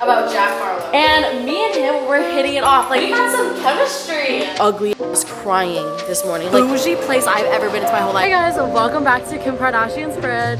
about Jack Harlow. And me and him were hitting it off. Like, we had some chemistry. Ugly was crying this morning. Like, bougie place I've ever been to my whole life. Hey guys, welcome back to Kim Kardashian's Fridge.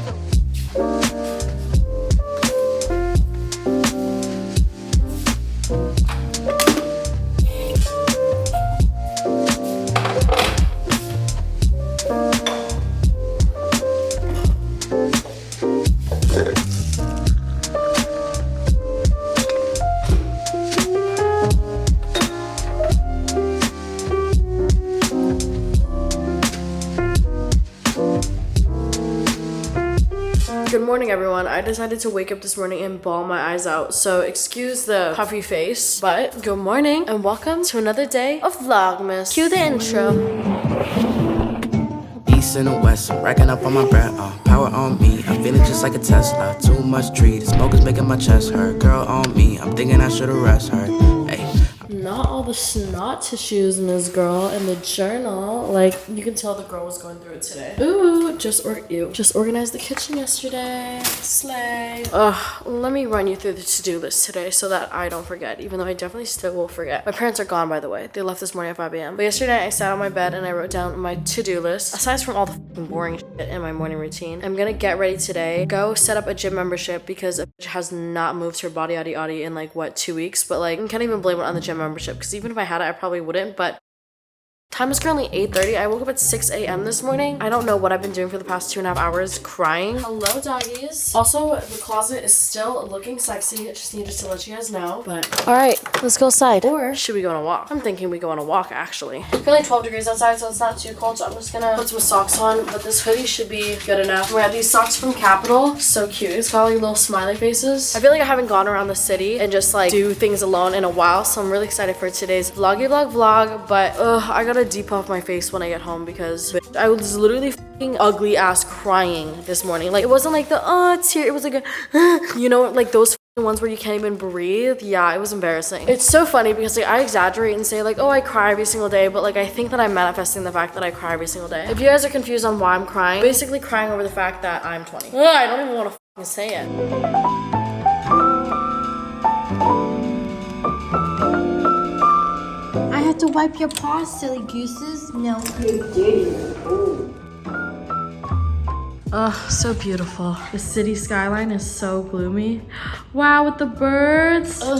Good morning, everyone. I decided to wake up this morning and bawl my eyes out, so excuse the puffy face, but good morning and welcome to another day of Vlogmas. Cue the intro. East and the west, I'm racking up on my bread, power on me, I'm feeling just like a Tesla. Too much tree, the smoke is making my chest hurt. Girl on me, I'm thinking I should arrest her. Hey. Not all the snot tissues, Ms. Girl, in the journal. Like, you can tell the girl was going through it today. Ooh, just organized the kitchen yesterday. Slay. Ugh, let me run you through the to-do list today so that I don't forget, even though I definitely still will forget. My parents are gone, by the way. They left this morning at 5 a.m. But yesterday, I sat on my bed and I wrote down my to-do list. Aside from all the fucking boring shit in my morning routine, I'm gonna get ready today, go set up a gym membership because a bitch has not moved her body in like, what, 2 weeks? But like, I can't even blame it on the gym membership because even if I had it, I probably wouldn't. But time is currently 8:30. I woke up at 6 a.m. this morning. I don't know what I've been doing for the past 2.5 hours, crying. Hello, doggies. Also, the closet is still looking sexy. I just needed to let you guys know. But all right, let's go outside. Or should we go on a walk? I'm thinking we go on a walk, actually. It's only 12 degrees outside, so it's not too cold. So I'm just gonna put some socks on. But this hoodie should be good enough. We have these socks from Capital. So cute. It's got like little smiley faces. I feel like I haven't gone around the city and just like do things alone in a while. So I'm really excited for today's vlog. But I gotta depuff my face when I get home because I was literally fucking ugly ass crying this morning. Like, it wasn't like the tear, it was like a you know, like those ones where you can't even breathe. Yeah, it was embarrassing. It's so funny because like I exaggerate and say like, oh, I cry every single day, but like I think that I'm manifesting the fact that I cry every single day. If you guys are confused on why I'm crying, basically crying over the fact that I'm 20. I don't even want to fucking say it. I have to wipe your paws, silly gooses. No. Oh, so beautiful. The city skyline is so gloomy. Wow, with the birds. Ugh.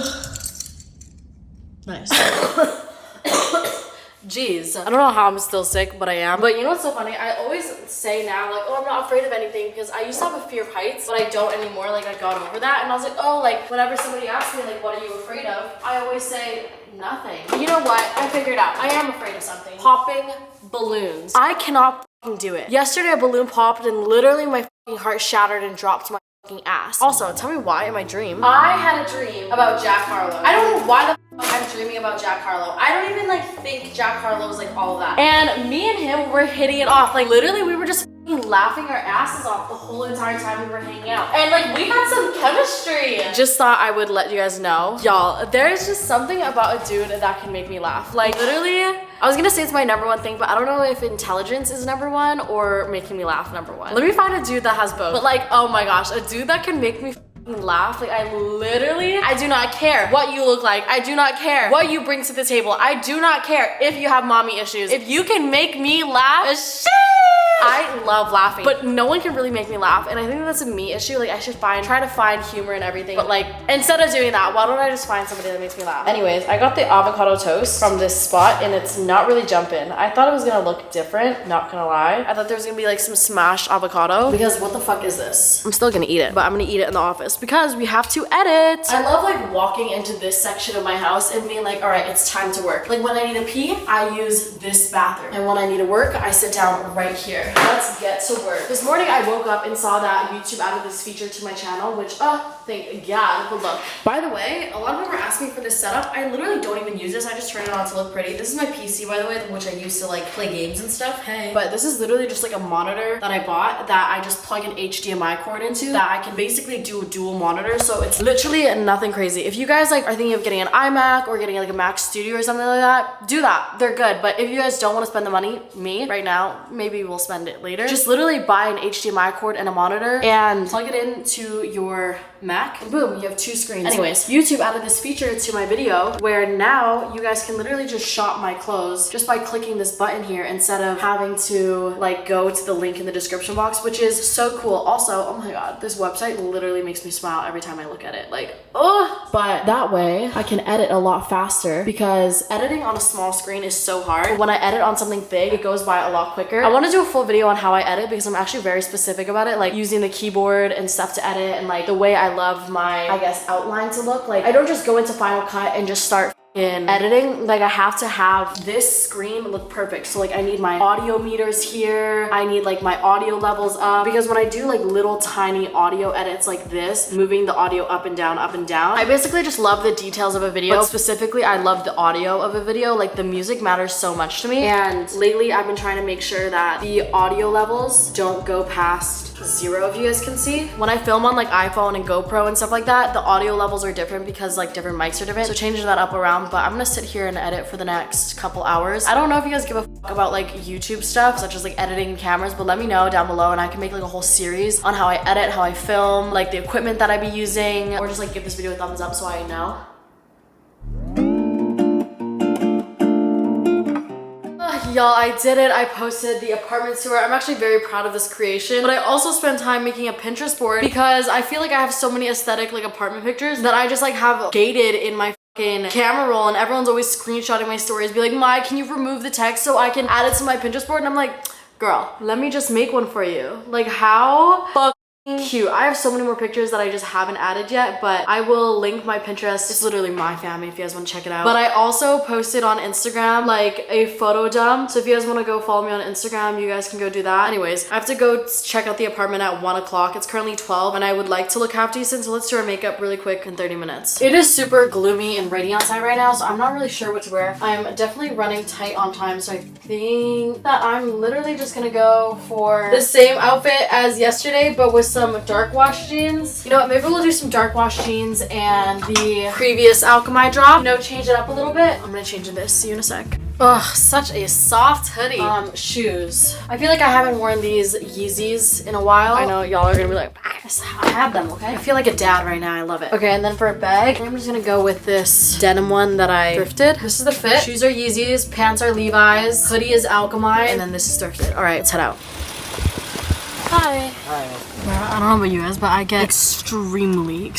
Nice. Jeez, I don't know how I'm still sick, but I am. But you know what's so funny? I always say now, like, oh, I'm not afraid of anything because I used to have a fear of heights, but I don't anymore. Like, I got over that. And I was like, oh, like, whenever somebody asks me, like, what are you afraid of? I always say, nothing. You know what? I figured out. I am afraid of something. Popping balloons. I cannot fucking do it. Yesterday, a balloon popped and literally my fucking heart shattered and dropped to my fucking ass. Also, tell me why in my dream. I had a dream about Jack Harlow. I don't know why the fuck I'm dreaming about Jack Harlow. I don't even like think Jack Harlow is like all of that. And me and him were hitting it off. Like literally we were just laughing our asses off the whole entire time we were hanging out. And like we had some chemistry. Just thought I would let you guys know. Y'all, there's just something about a dude that can make me laugh. Like literally, I was gonna say it's my #1 thing, but I don't know if intelligence is #1 or making me laugh #1. Let me find a dude that has both. But like, oh my gosh, a dude that can make me laugh. Like I do not care what you look like. I do not care what you bring to the table. I do not care if you have mommy issues. If you can make me laugh, shit. I love laughing, but no one can really make me laugh, and I think that's a me issue. Like I should try to find humor in everything, but like instead of doing that, why don't I just find somebody that makes me laugh? Anyways, I got the avocado toast from this spot and it's not really jumping. I thought it was gonna look different, not gonna lie. I thought there was gonna be like some smashed avocado because what the fuck is this? I'm still gonna eat it, but I'm gonna eat it in the office because we have to edit. I love like walking into this section of my house and being like, all right, it's time to work. Like when I need to pee, I use this bathroom, and when I need to work, I sit down right here. Let's get to work. This morning I woke up and saw that YouTube added this feature to my channel, which thank God. But look, by the way, a lot of people were asking me for this setup. I literally don't even use this. I just turn it on to look pretty. This is my PC, by the way, which I use to like play games and stuff. Hey, but this is literally just like a monitor that I bought that I just plug an HDMI cord into that I can basically do a dual monitor. So it's literally nothing crazy. If you guys like are thinking of getting an iMac or getting like a Mac Studio or something like that, do that. They're good. But if you guys don't want to spend the money, right now, maybe we'll spend it later. Just literally buy an HDMI cord and a monitor and plug it into your Mac, and boom, you have 2 screens. Anyways, YouTube added this feature to my video where now you guys can literally just shop my clothes just by clicking this button here instead of having to like go to the link in the description box, which is so cool. Also, oh my god, this website literally makes me smile every time I look at it. Like, oh, but that way I can edit a lot faster because editing on a small screen is so hard. When I edit on something big, it goes by a lot quicker. I want to do a full video on how I edit because I'm actually very specific about it, like using the keyboard and stuff to edit and like the way I love my, I guess, outline to look. Like I don't just go into Final Cut and just start in editing. Like I have to have this screen look perfect. So like I need my audio meters here. I need like my audio levels up because when I do like little tiny audio edits like this, moving the audio up and down, I basically just love the details of a video. But specifically, I love the audio of a video. Like the music matters so much to me. And lately I've been trying to make sure that the audio levels don't go past 0, if you guys can see. When I film on like iPhone and GoPro and stuff like that, the audio levels are different because like different mics are different. So changing that up around, but I'm gonna sit here and edit for the next couple hours. I don't know if you guys give a fuck about like YouTube stuff, such as like editing cameras, but let me know down below and I can make like a whole series on how I edit, how I film, like the equipment that I be using, or just like give this video a thumbs up so I know. Y'all, I did it. I posted the apartment tour. I'm actually very proud of this creation, but I also spent time making a Pinterest board because I feel like I have so many aesthetic like apartment pictures that I just like have gated in my fucking camera roll, and everyone's always screenshotting my stories, be like, Mai, can you remove the text so I can add it to my Pinterest board? And I'm like, girl, let me just make one for you. Like how fucking cute. I have so many more pictures that I just haven't added yet, but I will link my Pinterest. It's literally my family if you guys want to check it out. But I also posted on Instagram like a photo dump, so if you guys want to go follow me on Instagram, you guys can go do that. Anyways, I have to go check out the apartment at 1 o'clock. It's currently 12 and I would like to look half decent, so let's do our makeup really quick in 30 minutes. It is super gloomy and rainy outside right now, so I'm not really sure what to wear. I'm definitely running tight on time, so I think that I'm literally just gonna go for the same outfit as yesterday, but with some dark wash jeans. You know what, maybe we'll do some dark wash jeans and the previous Alchemy drop. You know, change it up a little bit. I'm gonna change this. See you in a sec. Ugh, such a soft hoodie. Shoes. I feel like I haven't worn these Yeezys in a while. I know y'all are gonna be like, I have them, okay? I feel like a dad right now. I love it. Okay, and then for a bag, I'm just gonna go with this denim one that I thrifted. This is the fit. Shoes are Yeezys, pants are Levi's, hoodie is Alchemy, and then this is thrifted. All right, let's head out. Hi. Hi. Bro, I don't know about you guys, but I get extremely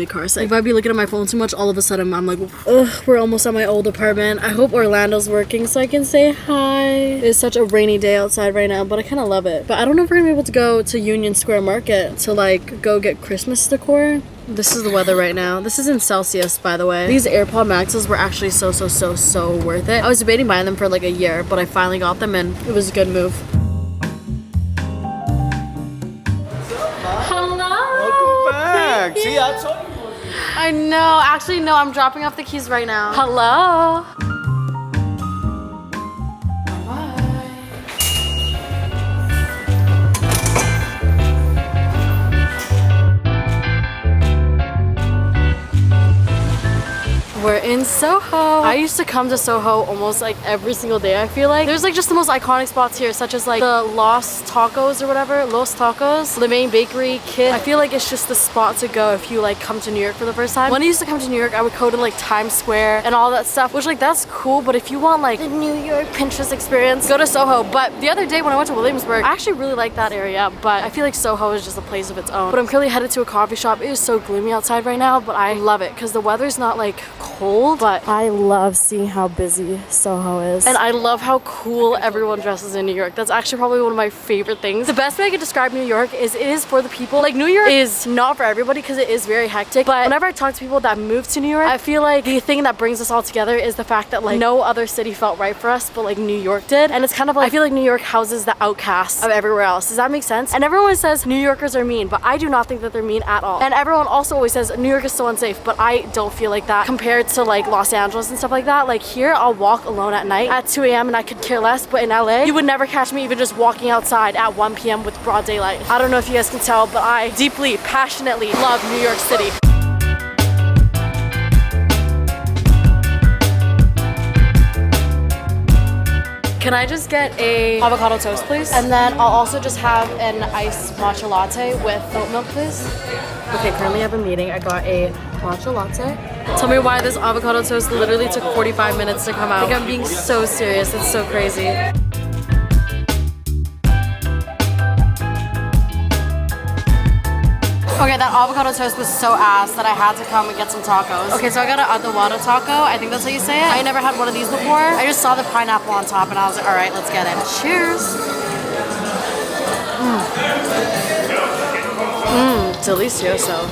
car sick. If I be looking at my phone too much, all of a sudden I'm like, ugh, we're almost at my old apartment. I hope Orlando's working so I can say hi. It's such a rainy day outside right now, but I kind of love it. But I don't know if we're gonna be able to go to Union Square Market to like go get Christmas decor. This is the weather right now. This is in Celsius, by the way. These AirPod Maxes were actually so worth it. I was debating buying them for like a year, but I finally got them and it was a good move. See, I told you. I know. Actually, no, I'm dropping off the keys right now. Hello. We're in SoHo. I used to come to SoHo almost like every single day, I feel like. There's like just the most iconic spots here, such as like the Los Tacos or whatever. Los Tacos, Le Main Bakery, Kit. I feel like it's just the spot to go if you like come to New York for the first time. When I used to come to New York, I would go to like Times Square and all that stuff, which like that's cool, but if you want like the New York Pinterest experience, go to SoHo. But the other day when I went to Williamsburg, I actually really like that area, but I feel like SoHo is just a place of its own. But I'm currently headed to a coffee shop. It is so gloomy outside right now, but I love it because the weather's not like cold, but I love seeing how busy SoHo is. And I love how cool everyone dresses in New York. That's actually probably one of my favorite things. The best way I could describe New York is it is for the people. Like New York is not for everybody because it is very hectic, but whenever I talk to people that moved to New York, I feel like the thing that brings us all together is the fact that like no other city felt right for us, but like New York did. And it's kind of like, I feel like New York houses the outcasts of everywhere else. Does that make sense? And everyone says New Yorkers are mean, but I do not think that they're mean at all. And everyone also always says New York is so unsafe, but I don't feel like that compared to like Los Angeles and stuff like that. Like here, I'll walk alone at night at 2 a.m. and I could care less, but in LA, you would never catch me even just walking outside at 1 p.m. with broad daylight. I don't know if you guys can tell, but I deeply, passionately love New York City. Can I just get a avocado toast, please? And then I'll also just have an iced matcha latte with oat milk, please. Okay, currently I have a meeting. I got a matcha latte. Tell me why this avocado toast literally took 45 minutes to come out. Like, I'm being so serious. It's so crazy. Okay, that avocado toast was so ass that I had to come and get some tacos. Okay, so I got an adobada taco. I think that's how you say it. I never had one of these before. I just saw the pineapple on top and I was like, all right, let's get it. Cheers. Delicioso.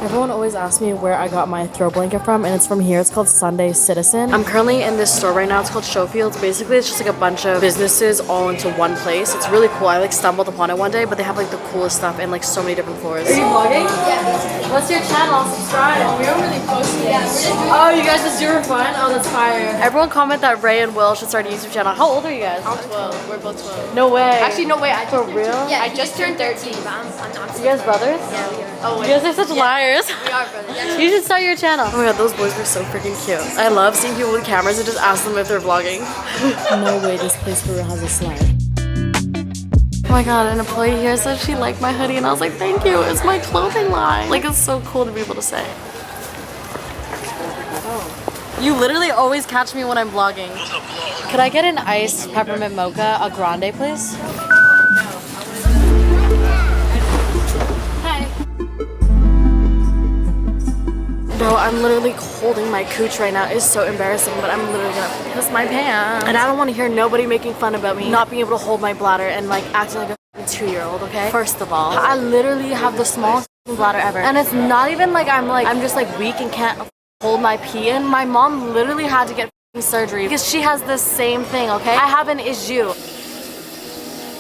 Everyone always asks me where I got my throw blanket from, and it's from here. It's called Sunday Citizen. I'm currently in this store right now. It's called Showfields. Basically, it's just like a bunch of businesses all into one place. It's really cool. I like stumbled upon it one day, but they have like the coolest stuff and like so many different floors. Are you vlogging? Yeah. What's your channel? Subscribe. We don't really post it. Yeah, oh, you guys just do it for fun? Oh, that's fire. Everyone comment that Ray and Will should start a YouTube channel. How old are you guys? I'm 12. We're both 12. No way. Actually, no way. For real? Yeah, I just turned 13. I'm you guys brothers? Yeah, we are. Oh, wait. You guys are such liars. We are brothers. You should start your channel. Oh my god, those boys were so freaking cute. I love seeing people with cameras and just ask them if they're vlogging. No way this place for real has a slide. Oh my god, an employee here said she liked my hoodie and I was like, thank you, it's my clothing line. Like, it's so cool to be able to say. Oh. You literally always catch me when I'm vlogging. Could I get an iced peppermint mocha, a grande, please? Bro, I'm literally holding my cooch right now. It's so embarrassing, but I'm literally gonna piss my pants. And I don't want to hear nobody making fun about me not being able to hold my bladder and like acting like a 2-year-old, okay? First of all, I literally have the smallest bladder ever. And it's not even like I'm just like weak and can't hold my pee in. My mom literally had to get surgery because she has the same thing, okay? I have an issue.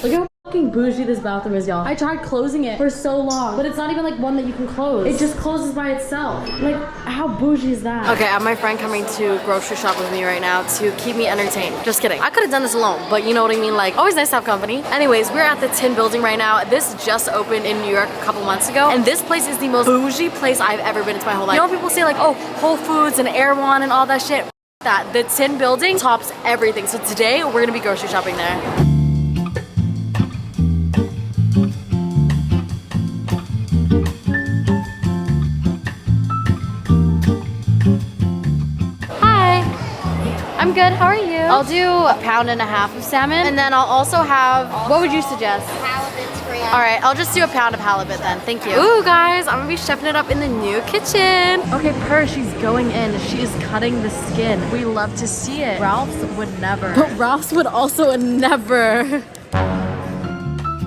Look at how fucking bougie this bathroom is, y'all. I tried closing it for so long, but it's not even like one that you can close. It just closes by itself. Like, how bougie is that? Okay, I have my friend coming to grocery shop with me right now to keep me entertained. Just kidding. I could have done this alone, but you know what I mean? Like, always nice to have company. Anyways, we're at the Tin Building right now. This just opened in New York a couple months ago, and this place is the most bougie place I've ever been to my whole life. You know when people say like, oh, Whole Foods and Erewhon and all that shit? That the Tin Building tops everything. So today, we're gonna be grocery shopping there. I'm good, how are you? I'll do a pound and a half of salmon, and then I'll also have, what would you suggest? Halibut's great. All right, I'll just do a pound of halibut then, thank you. Ooh guys, I'm gonna be chefing it up in the new kitchen. Okay, she's going in. She is cutting the skin. We love to see it. Ralph's would never. But Ralph's would also never.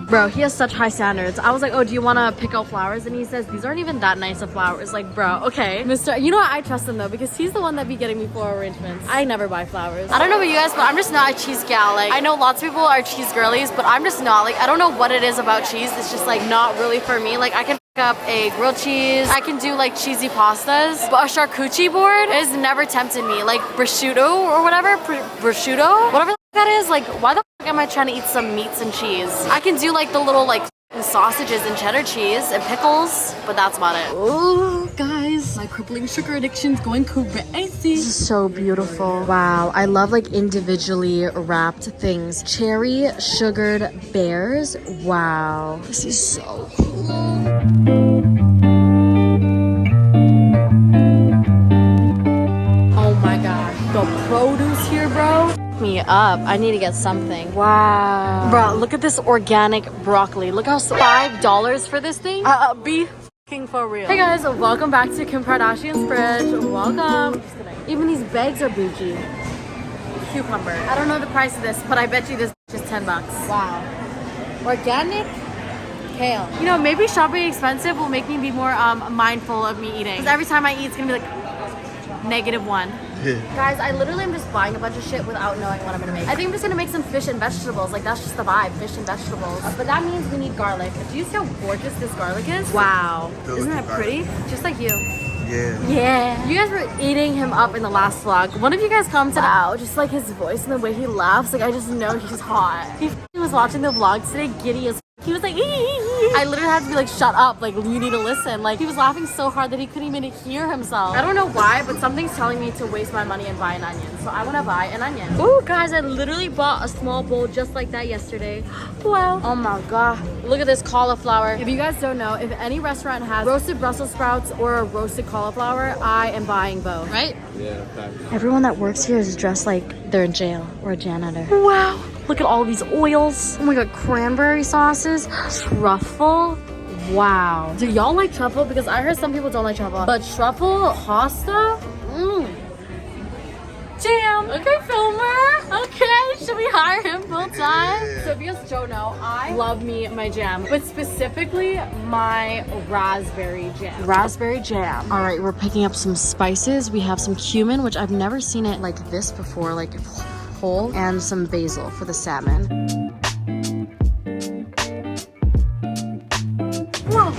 Bro, he has such high standards. I was like, oh, do you want to pick out flowers? And he says, these aren't even that nice of flowers. Like, bro, okay. Mr. You know what? I trust him though, because he's the one that be getting me floral arrangements. I never buy flowers. I don't know about you guys, but I'm just not a cheese gal. Like, I know lots of people are cheese girlies, but I'm just not. Like, I don't know what it is about cheese. It's just like not really for me. Like, I can pick up a grilled cheese. I can do like cheesy pastas, but a charcuterie board has never tempted me. Like prosciutto or whatever, prosciutto, whatever that is. Like, why the fuck am I trying to eat some meats and cheese? I can do like the little like sausages and cheddar cheese and pickles, but that's about it. Oh, guys, my crippling sugar addiction's going crazy. This is so beautiful. Wow, I love like individually wrapped things. Cherry sugared bears. Wow, this is so cool. Oh my gosh, the produce here, bro. Me up. I need to get something. Wow. Bro, look at this organic broccoli. Look how $5 for this thing. Be f***ing for real. Hey guys, welcome back to Kim Kardashian's fridge. Welcome. Just kidding. Even these bags are bougie. Cucumber. I don't know the price of this, but I bet you this is $10. Wow. Organic kale. You know, maybe shopping expensive will make me be more mindful of me eating. Because every time I eat, it's gonna be like -1. Guys, I literally am just buying a bunch of shit without knowing what I'm gonna make. I think I'm just gonna make some fish and vegetables. Like, that's just the vibe, fish and vegetables. But that means we need garlic. Do you see how gorgeous this garlic is? Wow. Isn't that pretty? Just like you. Yeah. Yeah. You guys were eating him up in the last vlog. One of you guys commented, wow, just like his voice and the way he laughs. Like, I just know he's hot. He was watching the vlog today, giddy as He was like, I literally had to be like, shut up, like you need to listen. Like he was laughing so hard that he couldn't even hear himself. I don't know why, but something's telling me to waste my money and buy an onion. So I want to buy an onion. Ooh, guys, I literally bought a small bowl just like that yesterday. Wow. Oh my god. Look at this cauliflower. If you guys don't know, if any restaurant has roasted Brussels sprouts or a roasted cauliflower, I am buying both, right? Yeah, thanks. Everyone that works here is dressed like they're in jail or a janitor. Wow. Look at all these oils. Oh my god, cranberry sauces, truffle. Wow. Do y'all like truffle? Because I heard some people don't like truffle. But truffle pasta? Jam. Okay, filmer. Okay, should we hire him full time? So if you guys don't know, I love me my jam, but specifically my raspberry jam. Raspberry jam. All right, we're picking up some spices. We have some cumin, which I've never seen it like this before, like whole, and some basil for the salmon. Wow.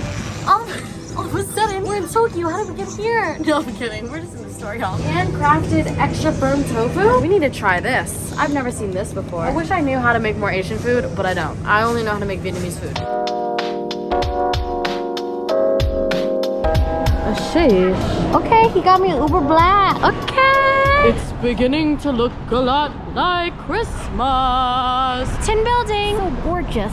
All of a sudden, we're in Tokyo. How did we get here? No, I'm kidding. We're just in the store, y'all. Handcrafted extra firm tofu. We need to try this. I've never seen this before. I wish I knew how to make more Asian food, but I don't. I only know how to make Vietnamese food. Sheesh. Okay, he got me an Uber Black. Okay. It's beginning to look a lot like Christmas. Tin building. So gorgeous.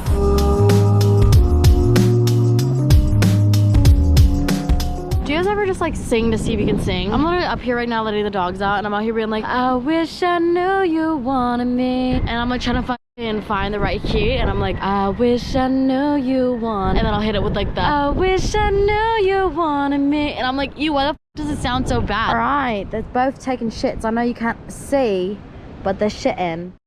Do you guys ever just like sing to see if you can sing? I'm literally up here right now letting the dogs out and I'm out here being like, I wish I knew you wanted me. And I'm like trying to find the right key and I'm like, I wish I knew you wanted. And then I'll hit it with like the, I wish I knew you wanted me. And I'm like, ew, why the f does it sound so bad? All right, they're both taking shits. I know you can't see, but they're shitting.